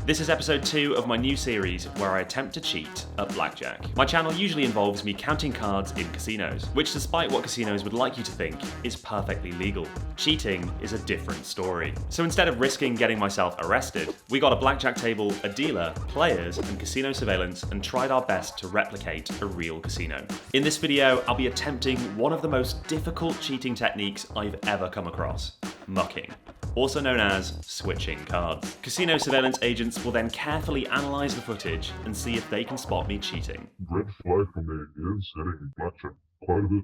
This is episode 2 of my new series where I attempt to cheat at blackjack. My channel usually involves me counting cards in casinos, which despite what casinos would like you to think, is perfectly legal. Cheating is a different story. So instead of risking getting myself arrested, we got a blackjack table, a dealer, players, and casino surveillance and tried our best to replicate a real casino. In this video, I'll be attempting one of the most difficult cheating techniques I've ever come across: mucking, also known as switching cards. Casino surveillance agents will then carefully analyse the footage and see if they can spot me cheating. Red flag for me is hitting blackjack quite a bit.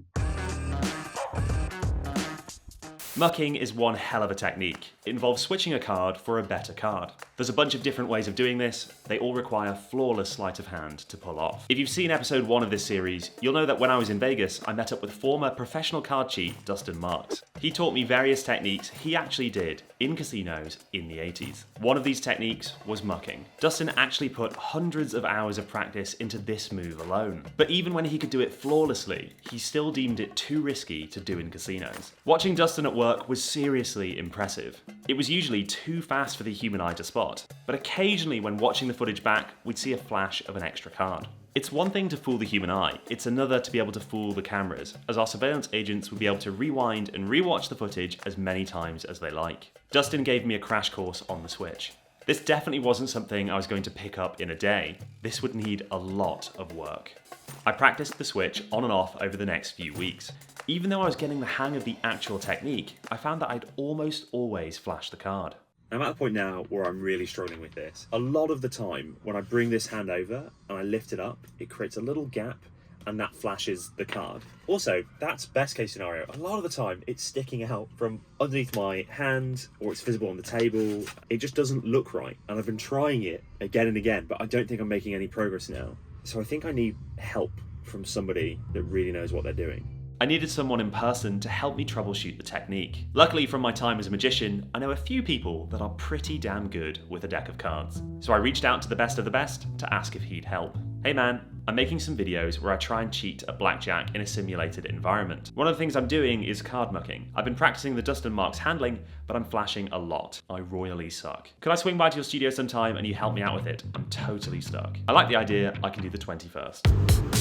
Mucking is one hell of a technique. It involves switching a card for a better card. There's a bunch of different ways of doing this. They all require flawless sleight of hand to pull off. If you've seen episode 1 of this series, you'll know that when I was in Vegas, I met up with former professional card cheat Dustin Marks. He taught me various techniques he actually did in casinos in the 80s. One of these techniques was mucking. Dustin actually put hundreds of hours of practice into this move alone. But even when he could do it flawlessly, he still deemed it too risky to do in casinos. Watching Dustin at work was seriously impressive. It was usually too fast for the human eye to spot, but occasionally when watching the footage back, we'd see a flash of an extra card. It's one thing to fool the human eye, it's another to be able to fool the cameras, as our surveillance agents would be able to rewind and rewatch the footage as many times as they like. Dustin gave me a crash course on the switch. This definitely wasn't something I was going to pick up in a day. This would need a lot of work. I practiced the switch on and off over the next few weeks. Even though I was getting the hang of the actual technique, I found that I'd almost always flash the card. I'm at the point now where I'm really struggling with this. A lot of the time, when I bring this hand over and I lift it up, it creates a little gap and that flashes the card. Also, that's best case scenario. A lot of the time, it's sticking out from underneath my hand or it's visible on the table. It just doesn't look right. And I've been trying it again and again, but I don't think I'm making any progress now. So I think I need help from somebody that really knows what they're doing. I needed someone in person to help me troubleshoot the technique. Luckily, from my time as a magician, I know a few people that are pretty damn good with a deck of cards. So I reached out to the best of the best to ask if he'd help. Hey man, I'm making some videos where I try and cheat at blackjack in a simulated environment. One of the things I'm doing is card mucking. I've been practicing the Dustin Marks handling, but I'm flashing a lot. I royally suck. Could I swing by to your studio sometime and you help me out with it? I'm totally stuck. I like the idea, I can do the 21st.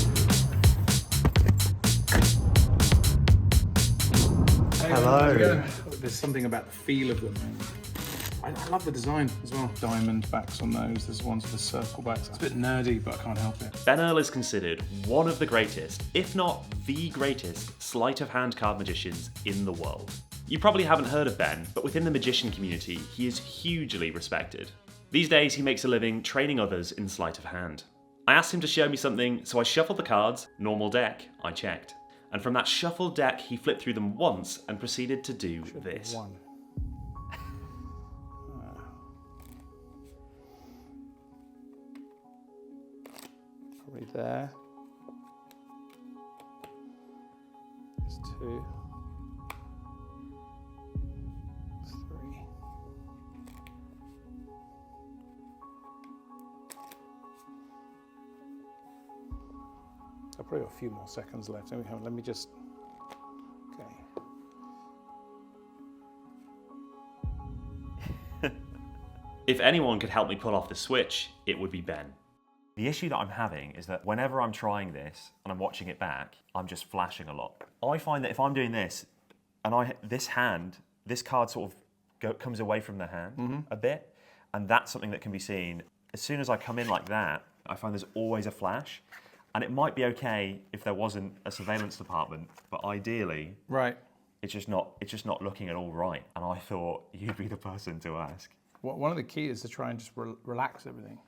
Hello. There's something about the feel of them. I love the design as well. Diamond backs on those. There's ones with the circle backs. It's a bit nerdy, but I can't help it. Ben Earl is considered one of the greatest, if not the greatest, sleight of hand card magicians in the world. You probably haven't heard of Ben, but within the magician community, he is hugely respected. These days, he makes a living training others in sleight of hand. I asked him to show me something, so I shuffled the cards, normal deck, I checked. And from that shuffled deck, he flipped through them once and proceeded to do this. One. Probably there. There's 2. 3. I've probably got a few more seconds left. Let me just, okay. If anyone could help me pull off the switch, it would be Ben. The issue that I'm having is that whenever I'm trying this and I'm watching it back, I'm just flashing a lot. I find that if I'm doing this and this card sort of comes away from the hand a bit, and that's something that can be seen. As soon as I come in like that, I find there's always a flash. And it might be okay if there wasn't a surveillance department, but ideally, Right. it's just not looking at all right. And I thought you'd be the person to ask. One of the keys is to try and just relax everything.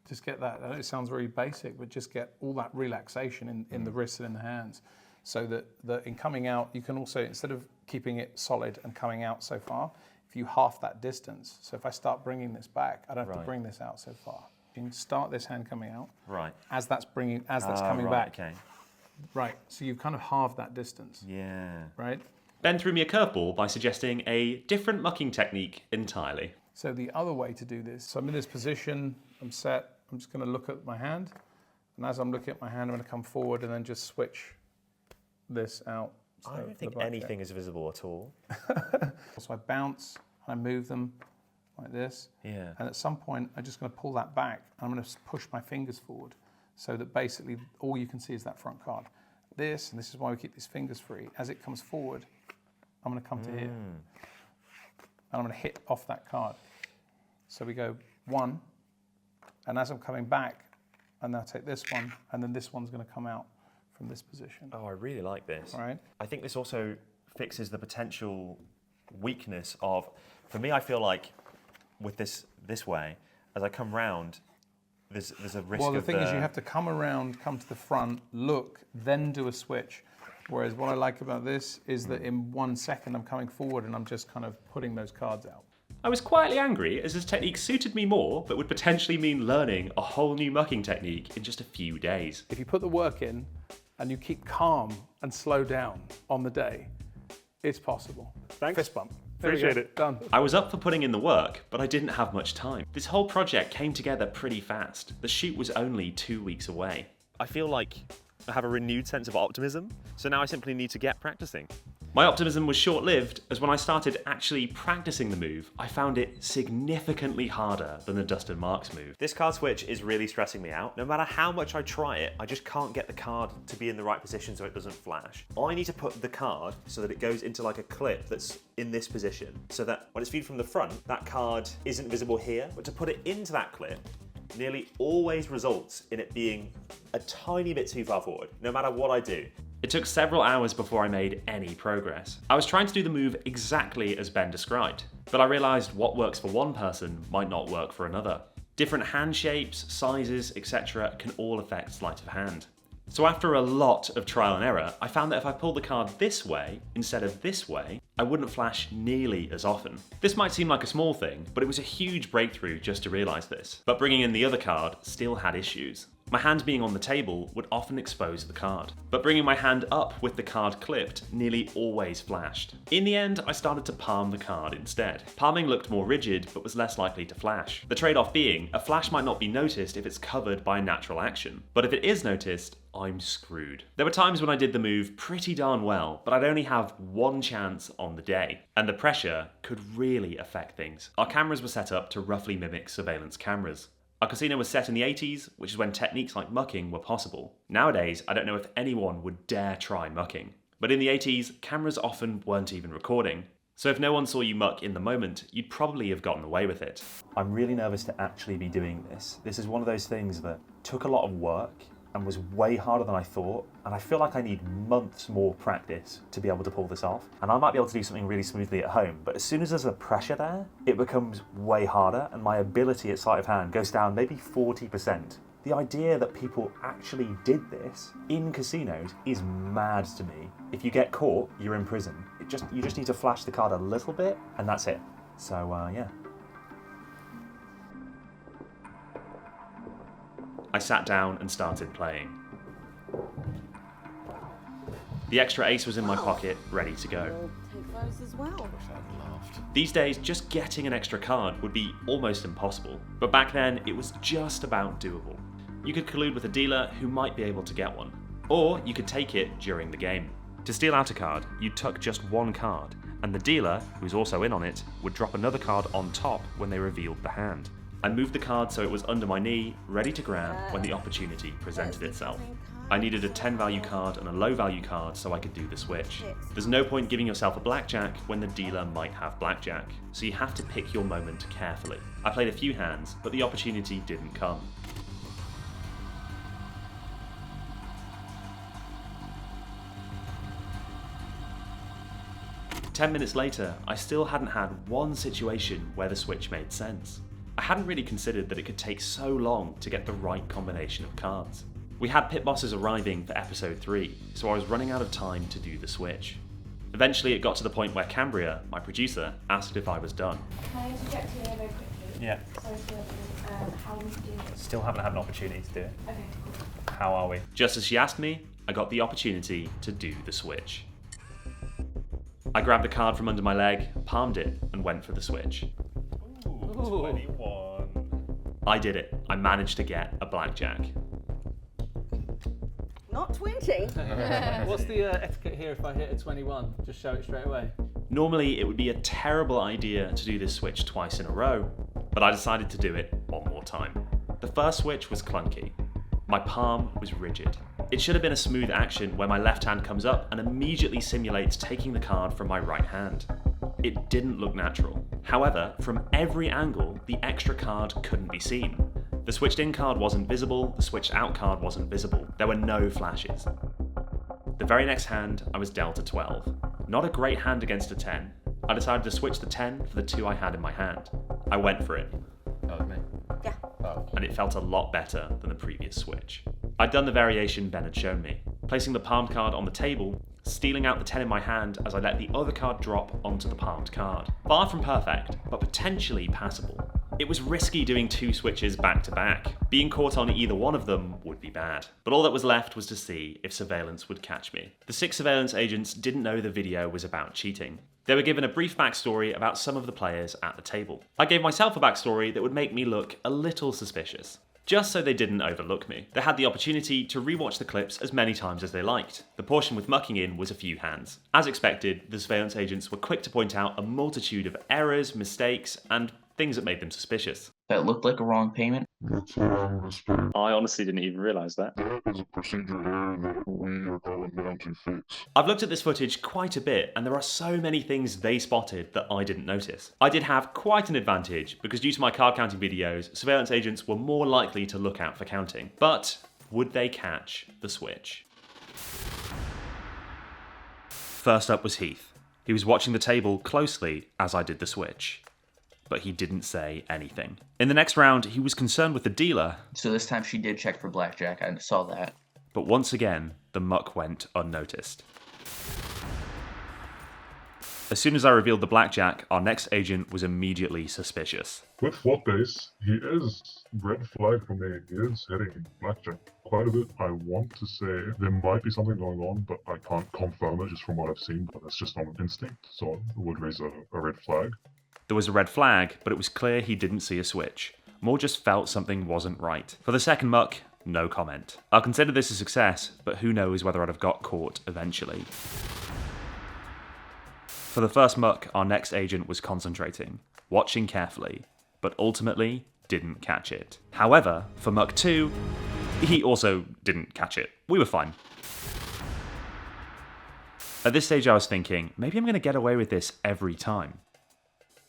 Just get that, I know it sounds very basic, but just get all that relaxation in the wrists and in the hands. So that in coming out, you can also, instead of keeping it solid and coming out so far, if you half that distance, so if I start bringing this back, I don't have to bring this out so far. You can start this hand coming out. Right. As that's coming back. Okay. Right, so you've kind of halved that distance. Yeah. Right? Ben threw me a curveball by suggesting a different mucking technique entirely. So the other way to do this, so I'm in this position, I'm set, I'm just going to look at my hand, and as I'm looking at my hand, I'm going to come forward and then just switch this out. I don't think anything is visible at all. So I bounce, and I move them like this. Yeah. And at some point, I'm just going to pull that back. And I'm going to push my fingers forward so that basically all you can see is that front card. And this is why we keep these fingers free. As it comes forward, I'm going to come to here. And I'm going to hit off that card. So we go 1, and as I'm coming back, I now take this one, and then this one's going to come out from this position. Oh, I really like this. Right. I think this also fixes the potential weakness of, for me, I feel like with this way, as I come round, there's a risk. Well, the thing is, you have to come around, come to the front, look, then do a switch. Whereas what I like about this is that in 1 second I'm coming forward and I'm just kind of putting those cards out. I was quietly angry as this technique suited me more, but would potentially mean learning a whole new mucking technique in just a few days. If you put the work in and you keep calm and slow down on the day, it's possible. Thanks. Fist bump. Appreciate it. Done. I was up for putting in the work, but I didn't have much time. This whole project came together pretty fast. The shoot was only 2 weeks away. I feel like I have a renewed sense of optimism, so now I simply need to get practicing. My optimism was short-lived, as when I started actually practicing the move, I found it significantly harder than the Dustin Marks move. This card switch is really stressing me out. No matter how much I try it, I just can't get the card to be in the right position so it doesn't flash. I need to put the card so that it goes into like a clip that's in this position, so that when it's viewed from the front, that card isn't visible here, but to put it into that clip nearly always results in it being a tiny bit too far forward, no matter what I do. It took several hours before I made any progress. I was trying to do the move exactly as Ben described, but I realised what works for one person might not work for another. Different hand shapes, sizes, etc. can all affect sleight of hand. So after a lot of trial and error, I found that if I pulled the card this way instead of this way, I wouldn't flash nearly as often. This might seem like a small thing, but it was a huge breakthrough just to realise this. But bringing in the other card still had issues. My hand being on the table would often expose the card, but bringing my hand up with the card clipped nearly always flashed. In the end, I started to palm the card instead. Palming looked more rigid, but was less likely to flash. The trade-off being, a flash might not be noticed if it's covered by natural action, but if it is noticed, I'm screwed. There were times when I did the move pretty darn well, but I'd only have one chance on the day, and the pressure could really affect things. Our cameras were set up to roughly mimic surveillance cameras. Our casino was set in the 80s, which is when techniques like mucking were possible. Nowadays, I don't know if anyone would dare try mucking. But in the 80s, cameras often weren't even recording. So if no one saw you muck in the moment, you'd probably have gotten away with it. I'm really nervous to actually be doing this. This is one of those things that took a lot of work and was way harder than I thought, and I feel like I need months more practice to be able to pull this off. And I might be able to do something really smoothly at home, but as soon as there's a pressure there, it becomes way harder, and my ability at sleight of hand goes down maybe 40%. The idea that people actually did this in casinos is mad to me. If you get caught, you're in prison. You just need to flash the card a little bit, and that's it. So, yeah. I sat down and started playing. The extra ace was in my pocket, ready to go. We'll take those as well. These days, just getting an extra card would be almost impossible, but back then it was just about doable. You could collude with a dealer who might be able to get one, or you could take it during the game. To steal out a card, you'd tuck just one card, and the dealer, who's also in on it, would drop another card on top when they revealed the hand. I moved the card so it was under my knee, ready to grab when the opportunity presented itself. I needed a 10 value card and a low value card so I could do the switch. There's no point giving yourself a blackjack when the dealer might have blackjack, so you have to pick your moment carefully. I played a few hands, but the opportunity didn't come. "10 minutes later, I still hadn't had one situation where the switch made sense. I hadn't really considered that it could take so long to get the right combination of cards. We had pit bosses arriving for episode 3, so I was running out of time to do the switch. Eventually it got to the point where Cambria, my producer, asked if I was done. Can I interject here very quickly? Yeah. Sorry for how we do it. Still haven't had an opportunity to do it. Okay, cool. How are we? Just as she asked me, I got the opportunity to do the switch. I grabbed the card from under my leg, palmed it, and went for the switch. Ooh, 21. I did it. I managed to get a blackjack. Not 20. What's the etiquette here if I hit a 21? Just show it straight away. Normally, it would be a terrible idea to do this switch twice in a row, but I decided to do it one more time. The first switch was clunky. My palm was rigid. It should have been a smooth action where my left hand comes up and immediately simulates taking the card from my right hand. It didn't look natural. However, from every angle, the extra card couldn't be seen. The switched in card wasn't visible, the switched out card wasn't visible. There were no flashes. The very next hand, I was dealt a 12. Not a great hand against a 10. I decided to switch the 10 for the 2 I had in my hand. I went for it. That was me. Yeah. Oh. And it felt a lot better than the previous switch. I'd done the variation Ben had shown me, placing the palmed card on the table, stealing out the 10 in my hand as I let the other card drop onto the palmed card. Far from perfect, but potentially passable. It was risky doing 2 switches back to back. Being caught on either one of them would be bad. But all that was left was to see if surveillance would catch me. The 6 surveillance agents didn't know the video was about cheating. They were given a brief backstory about some of the players at the table. I gave myself a backstory that would make me look a little suspicious, just so they didn't overlook me. They had the opportunity to rewatch the clips as many times as they liked. The portion with mucking in was a few hands. As expected, the surveillance agents were quick to point out a multitude of errors, mistakes, and things that made them suspicious. That looked like a wrong payment. That's a wrong mistake. I honestly didn't even realise that. That is a procedure error that we are going down to fix. I've looked at this footage quite a bit, and there are so many things they spotted that I didn't notice. I did have quite an advantage, because due to my card counting videos, surveillance agents were more likely to look out for counting. But would they catch the switch? First up was Heath. He was watching the table closely as I did the switch, but he didn't say anything. In the next round, he was concerned with the dealer, So this time she did check for blackjack. I saw that. but once again, the muck went unnoticed. As soon as I revealed the blackjack, our next agent was immediately suspicious. With flop base, he is red flag for me. He is hitting blackjack quite a bit. I want to say there might be something going on, but I can't confirm it just from what I've seen, but that's just on instinct, so I would raise a red flag. There was a red flag, but it was clear he didn't see a switch. Moore just felt something wasn't right. For the second muck, no comment. I'll consider this a success, but who knows whether I'd have got caught eventually. For the first muck, our next agent was concentrating, watching carefully, but ultimately didn't catch it. However, for muck 2, he also didn't catch it. We were fine. At this stage I was thinking, maybe I'm going to get away with this every time.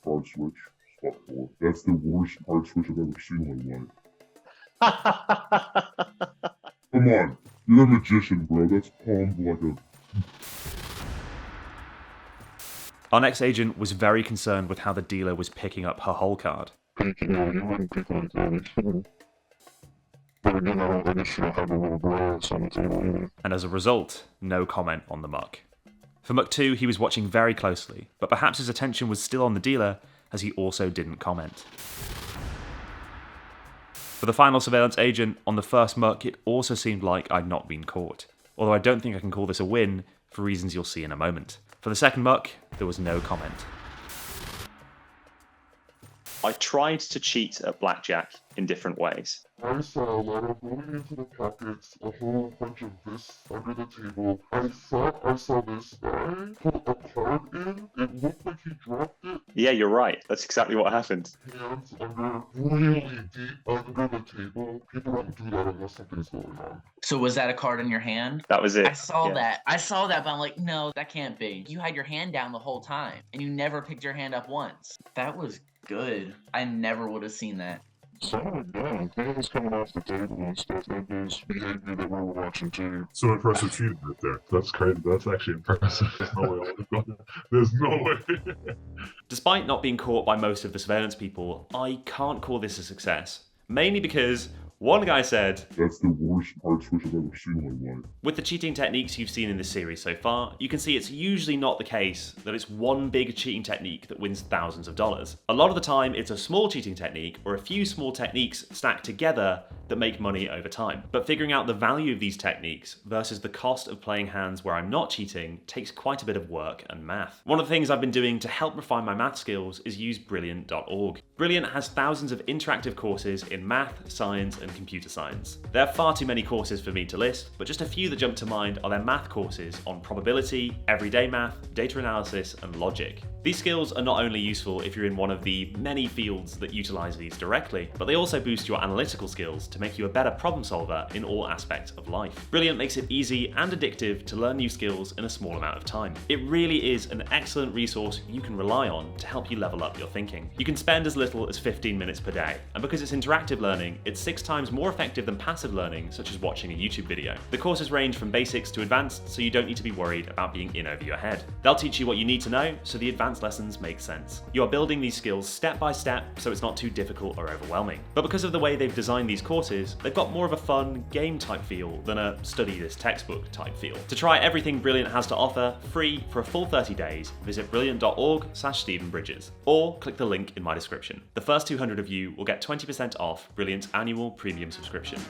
Hard switch, spot 4. That's the worst hard switch I've ever seen in my life. Come on, you're a magician, bro. That's palmed like a... Our next agent was very concerned with how the dealer was picking up her hole card. No, you wouldn't pick like that. But again, I guess you have a little brass on the table. And as a result, no comment on the muck. For muck 2, he was watching very closely, but perhaps his attention was still on the dealer, as he also didn't comment. For the final surveillance agent, on the first muck, it also seemed like I'd not been caught, although I don't think I can call this a win, for reasons you'll see in a moment. For the second muck, there was no comment. I tried to cheat at blackjack in different ways. I saw a lot of going into the pockets, a whole bunch of this under the table. I thought I saw this guy put a card in. It looked like he dropped it. Yeah, you're right. That's exactly what happened. Hands under, really deep under the table. People don't do that unless something's going on. So was that a card in your hand? That was it. I saw Yeah. that. I saw that, but I'm like, no, that can't be. You had your hand down the whole time, and you never picked your hand up once. That was good. I never would have seen that. So, yeah, he was coming off the table and stuff. That was behavior that we were watching too. So impressive cheating right there. That's crazy. That's actually impressive. There's no way I would have gone. There's no way. Despite not being caught by most of the surveillance people, I can't call this a success. Mainly because one guy said, That's the worst hard switch I've ever seen in my life. with the cheating techniques you've seen in this series so far, you can see it's usually not the case that it's one big cheating technique that wins thousands of dollars. A lot of the time, it's a small cheating technique or a few small techniques stacked together that make money over time. But figuring out the value of these techniques versus the cost of playing hands where I'm not cheating takes quite a bit of work and math. One of the things I've been doing to help refine my math skills is use Brilliant.org. Brilliant has thousands of interactive courses in math, science, and computer science. There are far too many courses for me to list, but just a few that jump to mind are their math courses on probability, everyday math, data analysis, and logic. These skills are not only useful if you're in one of the many fields that utilize these directly, but they also boost your analytical skills to make you a better problem solver in all aspects of life. Brilliant makes it easy and addictive to learn new skills in a small amount of time. It really is an excellent resource you can rely on to help you level up your thinking. You can spend as little as 15 minutes per day, and because it's interactive learning, it's 6 times more effective than passive learning, such as watching a YouTube video. The courses range from basics to advanced, so you don't need to be worried about being in over your head. They'll teach you what you need to know, so the advanced lessons make sense. You are building these skills step by step, so it's not too difficult or overwhelming. But because of the way they've designed these courses, they've got more of a fun, game type feel than a study this textbook type feel. To try everything Brilliant has to offer, free for a full 30 days, visit brilliant.org/StephenBridges, or click the link in my description. The first 200 of you will get 20% off Brilliant's annual premium subscription.